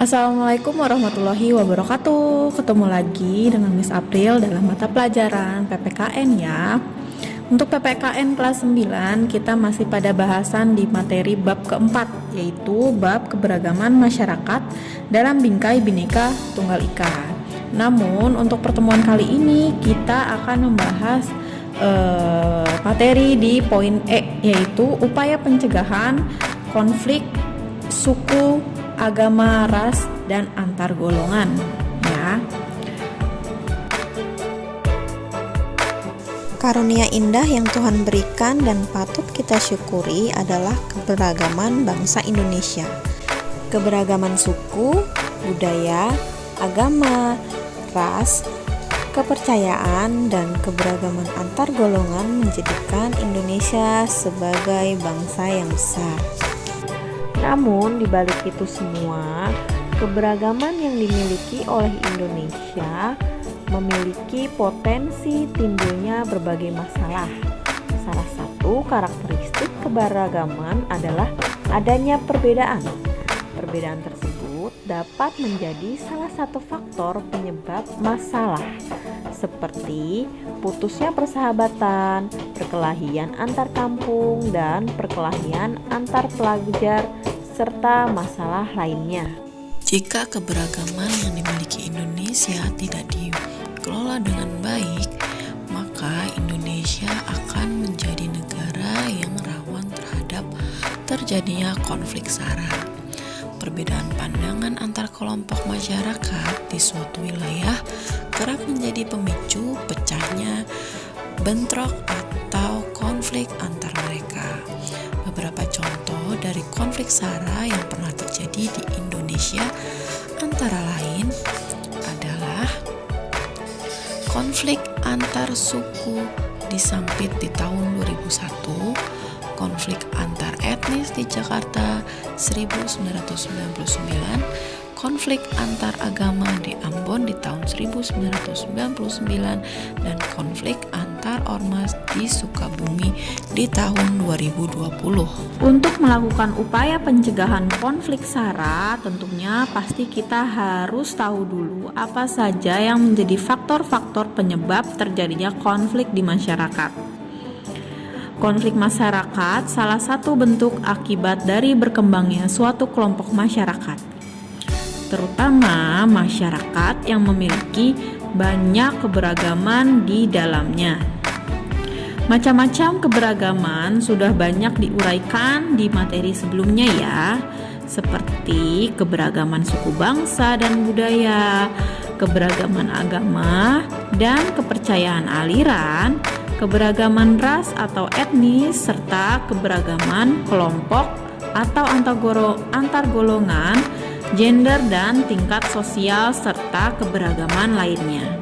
Assalamualaikum warahmatullahi wabarakatuh. Ketemu lagi dengan Miss April dalam mata pelajaran PPKN ya. Untuk PPKN kelas 9 kita masih pada bahasan di materi bab keempat, yaitu bab keberagaman masyarakat dalam bingkai Bhinneka Tunggal Ika. Namun untuk pertemuan kali ini kita akan membahas materi di poin E, yaitu upaya pencegahan konflik suku, agama, ras, dan antar golongan ya. Karunia indah yang Tuhan berikan dan patut kita syukuri adalah keberagaman bangsa Indonesia. Keberagaman suku, budaya, agama, ras, kepercayaan, dan keberagaman antar golongan menjadikan Indonesia sebagai bangsa yang besar. Namun di balik itu semua, keberagaman yang dimiliki oleh Indonesia memiliki potensi timbulnya berbagai masalah. Salah satu karakteristik keberagaman adalah adanya perbedaan. Perbedaan tersebut dapat menjadi salah satu faktor penyebab masalah, seperti putusnya persahabatan, perkelahian antar kampung, dan perkelahian antar pelajar, serta masalah lainnya. Jika keberagaman yang dimiliki Indonesia tidak dikelola dengan baik, maka Indonesia akan menjadi negara yang rawan terhadap terjadinya konflik SARA. Perbedaan pandangan antar kelompok masyarakat di suatu wilayah kerap menjadi pemicu pecahnya bentrok atau konflik antar mereka. Beberapa contoh dari konflik SARA yang pernah terjadi di Indonesia antara lain adalah konflik antar suku di Sampit di tahun 2001, konflik antar etnis di Jakarta 1999, konflik antar agama di Ambon di tahun 1999, dan konflik antar ormas di Sukabumi di tahun 2020. Untuk melakukan upaya pencegahan konflik SARA, tentunya pasti kita harus tahu dulu apa saja yang menjadi faktor-faktor penyebab terjadinya konflik di masyarakat. Konflik masyarakat salah satu bentuk akibat dari berkembangnya suatu kelompok masyarakat, terutama masyarakat yang memiliki banyak keberagaman di dalamnya. Macam-macam keberagaman sudah banyak diuraikan di materi sebelumnya ya, seperti keberagaman suku bangsa dan budaya, keberagaman agama dan kepercayaan aliran, keberagaman ras atau etnis, serta keberagaman kelompok atau antar golongan, gender dan tingkat sosial, serta keberagaman lainnya.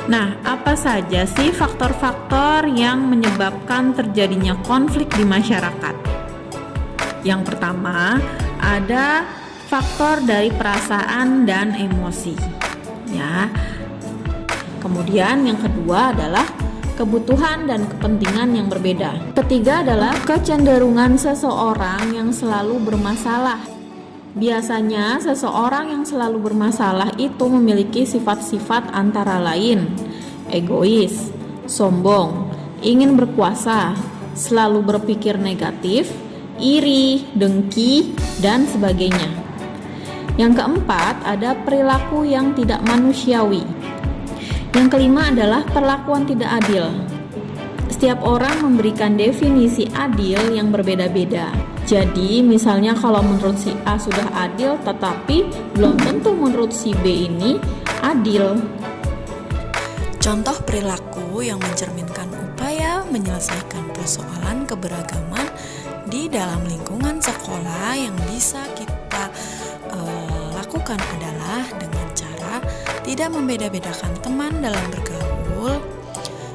Nah, apa saja sih faktor-faktor yang menyebabkan terjadinya konflik di masyarakat? Yang pertama, ada faktor dari perasaan dan emosi. Ya. Kemudian yang kedua adalah kebutuhan dan kepentingan yang berbeda. Ketiga adalah kecenderungan seseorang yang selalu bermasalah. Biasanya seseorang yang selalu bermasalah itu memiliki sifat-sifat antara lain egois, sombong, ingin berkuasa, selalu berpikir negatif, iri, dengki, dan sebagainya. Yang keempat, ada perilaku yang tidak manusiawi. Yang kelima adalah perlakuan tidak adil. Setiap orang memberikan definisi adil yang berbeda-beda. Jadi misalnya kalau menurut si A sudah adil, tetapi belum tentu menurut si B ini adil. Contoh perilaku yang mencerminkan upaya menyelesaikan persoalan keberagaman di dalam lingkungan sekolah yang bisa kita lakukan adalah dengan cara tidak membeda-bedakan teman dalam bergaul,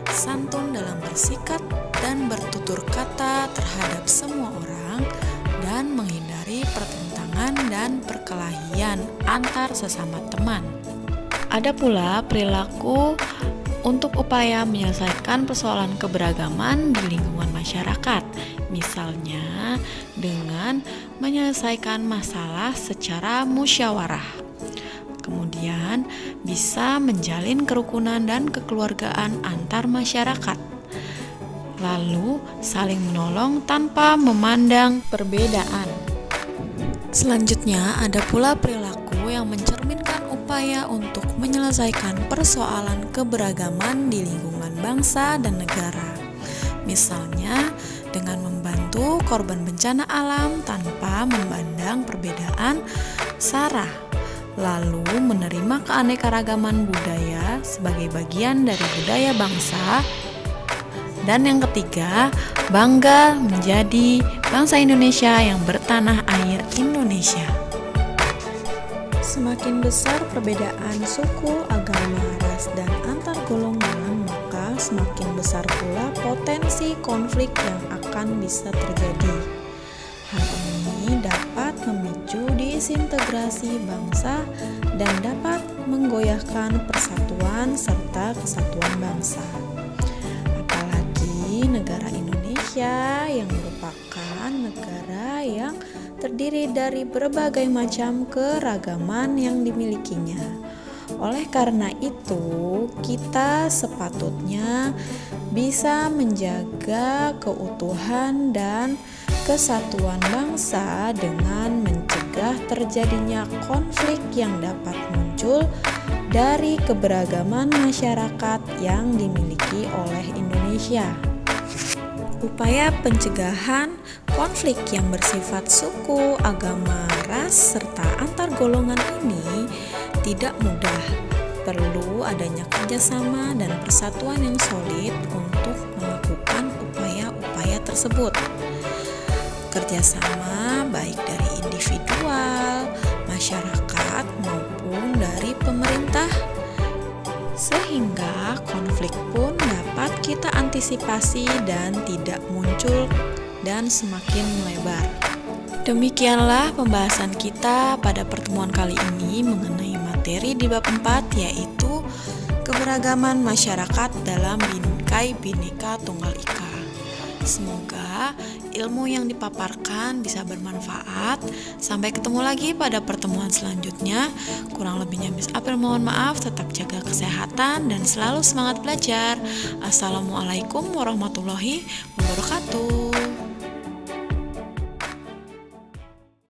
santun dalam bersikap dan bertutur kata terhadap semua orang, dan menghindari pertentangan dan perkelahian antar sesama teman. Ada pula perilaku untuk upaya menyelesaikan persoalan keberagaman di lingkungan masyarakat, misalnya dengan menyelesaikan masalah secara musyawarah. Kemudian bisa menjalin kerukunan dan kekeluargaan antar masyarakat. Lalu saling menolong tanpa memandang perbedaan. Selanjutnya ada pula perilaku yang mencerminkan upaya untuk menyelesaikan persoalan keberagaman di lingkungan bangsa dan negara. Misalnya dengan membantu korban bencana alam tanpa memandang perbedaan sara, lalu menerima keanekaragaman budaya sebagai bagian dari budaya bangsa. Dan yang ketiga, bangga menjadi bangsa Indonesia yang bertanah air Indonesia. Semakin besar perbedaan suku, agama, ras, dan antar golongan, maka semakin besar pula potensi konflik yang akan bisa terjadi. Hal ini dapat memicu disintegrasi bangsa dan dapat menggoyahkan persatuan serta kesatuan bangsa. Apalagi negara Indonesia yang merupakan negara yang terdiri dari berbagai macam keragaman yang dimilikinya. Oleh karena itu, kita sepatutnya bisa menjaga keutuhan dan kesatuan bangsa dengan mencegah terjadinya konflik yang dapat muncul dari keberagaman masyarakat yang dimiliki oleh Indonesia. Upaya pencegahan konflik yang bersifat suku, agama, ras, serta antar golongan ini tidak mudah. Perlu adanya kerjasama dan persatuan yang solid untuk melakukan upaya-upaya tersebut. Kerjasama baik dari individual, masyarakat, maupun dari pemerintah, sehingga konflik pun dapat kita antisipasi dan tidak muncul dan semakin melebar. Demikianlah pembahasan kita pada pertemuan kali ini mengenai materi di bab 4, yaitu keberagaman masyarakat dalam bingkai Bhinneka Tunggal Ika. Semoga ilmu yang dipaparkan bisa bermanfaat. Sampai ketemu lagi pada pertemuan selanjutnya. Kurang lebihnya Miss April mohon maaf. Tetap jaga kesehatan dan selalu semangat belajar. Assalamualaikum warahmatullahi wabarakatuh.